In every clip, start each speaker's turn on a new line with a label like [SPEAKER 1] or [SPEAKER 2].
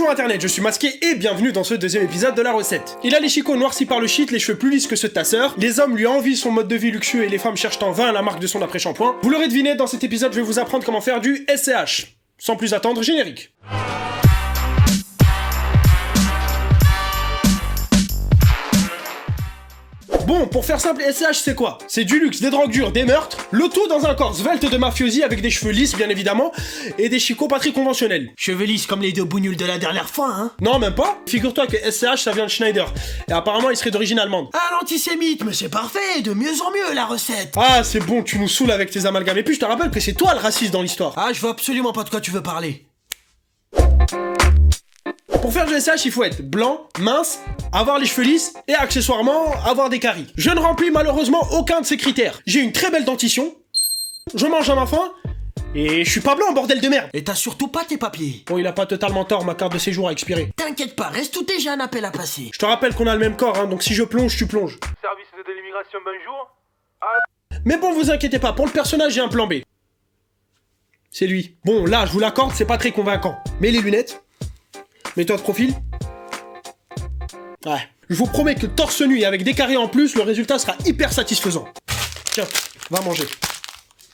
[SPEAKER 1] Bonjour internet, je suis Masqué et bienvenue dans ce deuxième épisode de la recette. Il a les chicots noircis par le shit, les cheveux plus lisses que ceux de ta sœur, les hommes lui envient son mode de vie luxueux et les femmes cherchent en vain la marque de son après-shampoing. Vous l'aurez deviné, dans cet épisode je vais vous apprendre comment faire du SCH. Sans plus attendre, générique. Bon, pour faire simple, SCH c'est quoi? C'est du luxe, des drogues dures, des meurtres, le tout dans un corps svelte de mafiosi avec des cheveux lisses bien évidemment, et des chicots pas très conventionnels.
[SPEAKER 2] Cheveux lisses comme les deux bougnoules de la dernière fois, hein?
[SPEAKER 1] Non, même pas. Figure-toi que SCH ça vient de Schneider, et apparemment il serait d'origine allemande.
[SPEAKER 2] Ah, l'antisémite, mais c'est parfait, de mieux en mieux la recette.
[SPEAKER 1] Ah, c'est bon, tu nous saoules avec tes amalgames, et puis je te rappelle que c'est toi le raciste dans l'histoire.
[SPEAKER 2] Ah, je vois absolument pas de quoi tu veux parler.
[SPEAKER 1] Pour faire du SCH, il faut être blanc, mince, avoir les cheveux lisses et accessoirement avoir des caries. Je ne remplis malheureusement aucun de ces critères. J'ai une très belle dentition, je mange à ma faim et je suis pas blanc, bordel de merde.
[SPEAKER 2] Et t'as surtout pas tes papiers.
[SPEAKER 1] Bon, il a pas totalement tort, ma carte de séjour a expiré.
[SPEAKER 2] T'inquiète pas, reste tout est, j'ai un appel à passer.
[SPEAKER 1] Je te rappelle qu'on a le même corps, hein, donc si je plonge, tu plonges.
[SPEAKER 3] Service de l'immigration, bonjour.
[SPEAKER 1] Mais bon, vous inquiétez pas, pour le personnage, j'ai un plan B. C'est lui. Bon, là, je vous l'accorde, c'est pas très convaincant. Mets les lunettes. Mets-toi de profil. Ouais. Je vous promets que torse nu et avec des carrés en plus, le résultat sera hyper satisfaisant. Tiens, va manger.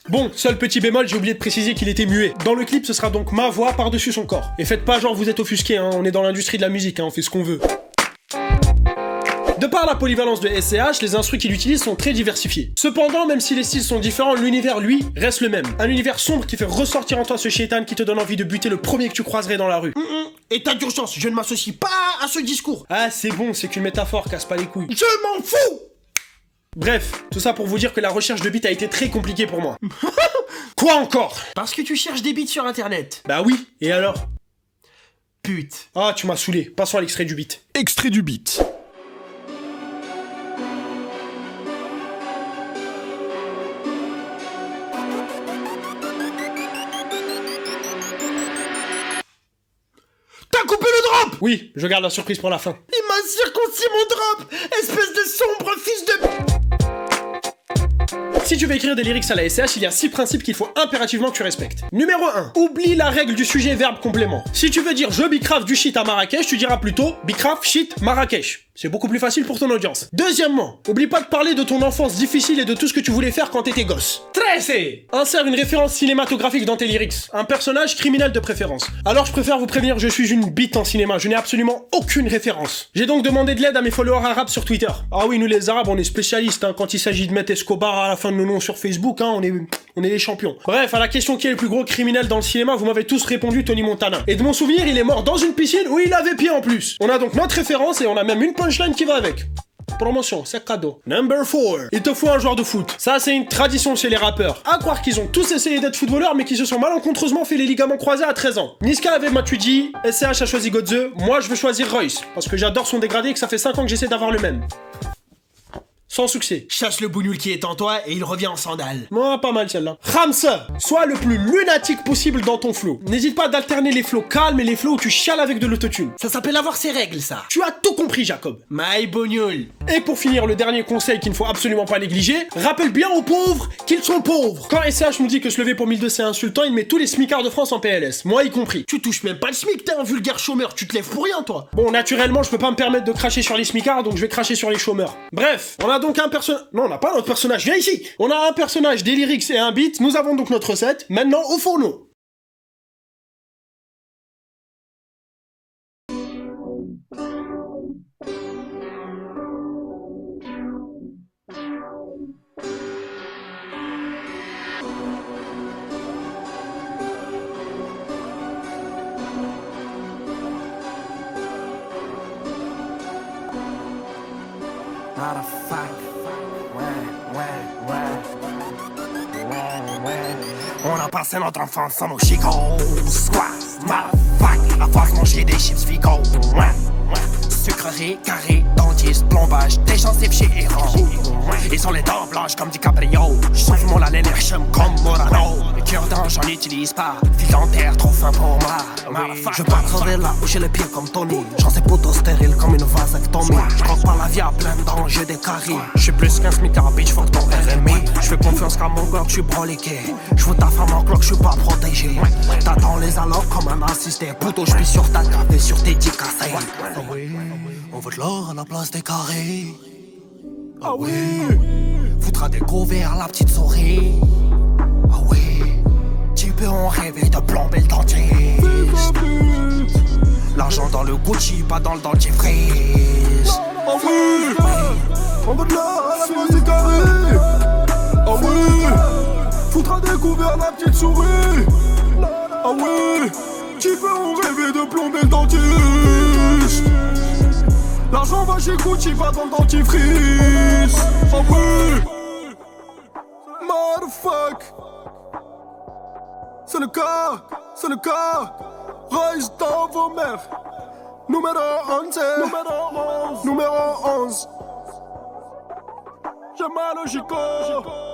[SPEAKER 1] Bon, seul petit bémol, j'ai oublié de préciser qu'il était muet. Dans le clip, ce sera donc ma voix par-dessus son corps. Et faites pas genre vous êtes offusqués, hein, on est dans l'industrie de la musique, hein, on fait ce qu'on veut. De par la polyvalence de SCH, les instruments qu'il utilise sont très diversifiés. Cependant, même si les styles sont différents, l'univers, lui, reste le même. Un univers sombre qui fait ressortir en toi ce shaitan qui te donne envie de buter le premier que tu croiserais dans la rue.
[SPEAKER 2] État d'urgence, je ne m'associe pas à ce discours.
[SPEAKER 1] Ah, c'est bon, c'est qu'une métaphore, casse pas les couilles.
[SPEAKER 2] Je m'en fous.
[SPEAKER 1] Bref, tout ça pour vous dire que la recherche de beats a été très compliquée pour moi. Quoi encore?
[SPEAKER 2] Parce que tu cherches des beats sur internet.
[SPEAKER 1] Bah oui, et alors?
[SPEAKER 2] Pute.
[SPEAKER 1] Ah, tu m'as saoulé, passons à l'extrait du beat.
[SPEAKER 4] Extrait du beat.
[SPEAKER 2] T'as coupé le drop.
[SPEAKER 1] Oui, je garde la surprise pour la fin.
[SPEAKER 2] Il m'a circoncis mon drop. Espèce de sombre fils de...
[SPEAKER 1] Si tu veux écrire des lyrics à la SCH, il y a 6 principes qu'il faut impérativement que tu respectes. Numéro 1. Oublie la règle du sujet verbe complément. Si tu veux dire je bicrave du shit à Marrakech, tu diras plutôt bicrave shit Marrakech. C'est beaucoup plus facile pour ton audience. Deuxièmement, oublie pas de parler de ton enfance difficile et de tout ce que tu voulais faire quand t'étais gosse. 13. Insère une référence cinématographique dans tes lyrics. Un personnage criminel de préférence. Alors je préfère vous prévenir, je suis une bite en cinéma, je n'ai absolument aucune référence. J'ai donc demandé de l'aide à mes followers arabes sur Twitter. Ah oui, nous les arabes, on est spécialistes, hein, quand il s'agit de mettre Escobar à la fin de nos noms sur Facebook, hein, on est les champions. Bref, à la question qui est le plus gros criminel dans le cinéma, vous m'avez tous répondu Tony Montana. Et de mon souvenir, il est mort dans une piscine où il avait pied en plus. On a donc notre référence et on a même une punchline qui va avec. Promotion, c'est cadeau. Number 4. Il te faut un joueur de foot. Ça, c'est une tradition chez les rappeurs. À croire qu'ils ont tous essayé d'être footballeurs, mais qu'ils se sont malencontreusement fait les ligaments croisés à 13 ans. Niska avait Matuidi, SCH a choisi Godze, moi je veux choisir Royce, parce que j'adore son dégradé et que ça fait 5 ans que j'essaie d'avoir le même. Sans succès.
[SPEAKER 2] Chasse le bougnoule qui est en toi et il revient en sandales.
[SPEAKER 1] Moi, pas mal celle-là. Ramsa, sois le plus lunatique possible dans ton flow. N'hésite pas d'alterner les flows calmes et les flows où tu chiales avec de l'autotune.
[SPEAKER 2] Ça s'appelle avoir ses règles, ça.
[SPEAKER 1] Tu as tout compris, Jacob.
[SPEAKER 2] My bougnoule.
[SPEAKER 1] Et pour finir, le dernier conseil qu'il ne faut absolument pas négliger, rappelle bien aux pauvres qu'ils sont pauvres. Quand SCH nous dit que se lever pour 1200 c'est insultant, il met tous les smicards de France en PLS, moi y compris.
[SPEAKER 2] Tu touches même pas le SMIC, t'es un vulgaire chômeur, tu te lèves pour rien, toi.
[SPEAKER 1] Bon, naturellement, je peux pas me permettre de cracher sur les smicards, donc je vais cracher sur les chômeurs. Bref, on a donc un personnage... Non, on n'a pas notre personnage, viens ici. On a un personnage, des lyrics et un beat, nous avons donc notre recette, maintenant au fourneau.
[SPEAKER 5] Not a fuck. On a passé notre enfance sans nos chicots. Squat, motherfuck. À force manger des chips fico. Sucrerie, carré, dentier. dentiste, plombage, des gencives chez Iran. Ils ont les dents blanches comme DiCaprio. J'souffle mon lait lèche-me comme Morano. Le cure-dent j'en utilise pas, fil dentaire trop fin pour moi. Je veux pas crever là où j'ai les pieds comme Tony. J'en sais poteau stérile comme une vasectomie. J'croque par la vie à plein de dents, j'ai des caries. J'suis plus qu'un smicard, bitch, fuck ton RMI. J'fais confiance qu'à mon Glock, j'suis broliqué. J'veux ta femme en Glock, j'suis pas protégé. T'attends les allocs comme un assisté. Pouto, j'suis sur ta carte et sur tes 10 cassés. On veut de l'or à la place des carrés. Ah oui, foutra des couverts la petite souris. Ah oui, tu peux en rêver de plomber le dentiste. L'argent dans le Gucci, pas dans le dentifrice.
[SPEAKER 2] Ah oui, on veut de l'or à la place des carrés. Ah oui, foutra des couverts la petite souris. Ah oui, tu peux en rêver de plomber le dentiste. L'argent va chez Gucci, pas dans le dentifrice. Ah oui, motherfuck. C'est le cas, c'est le cas. Rise dans vos mères. Numéro 11, numéro 11. J'ai mal au gigot.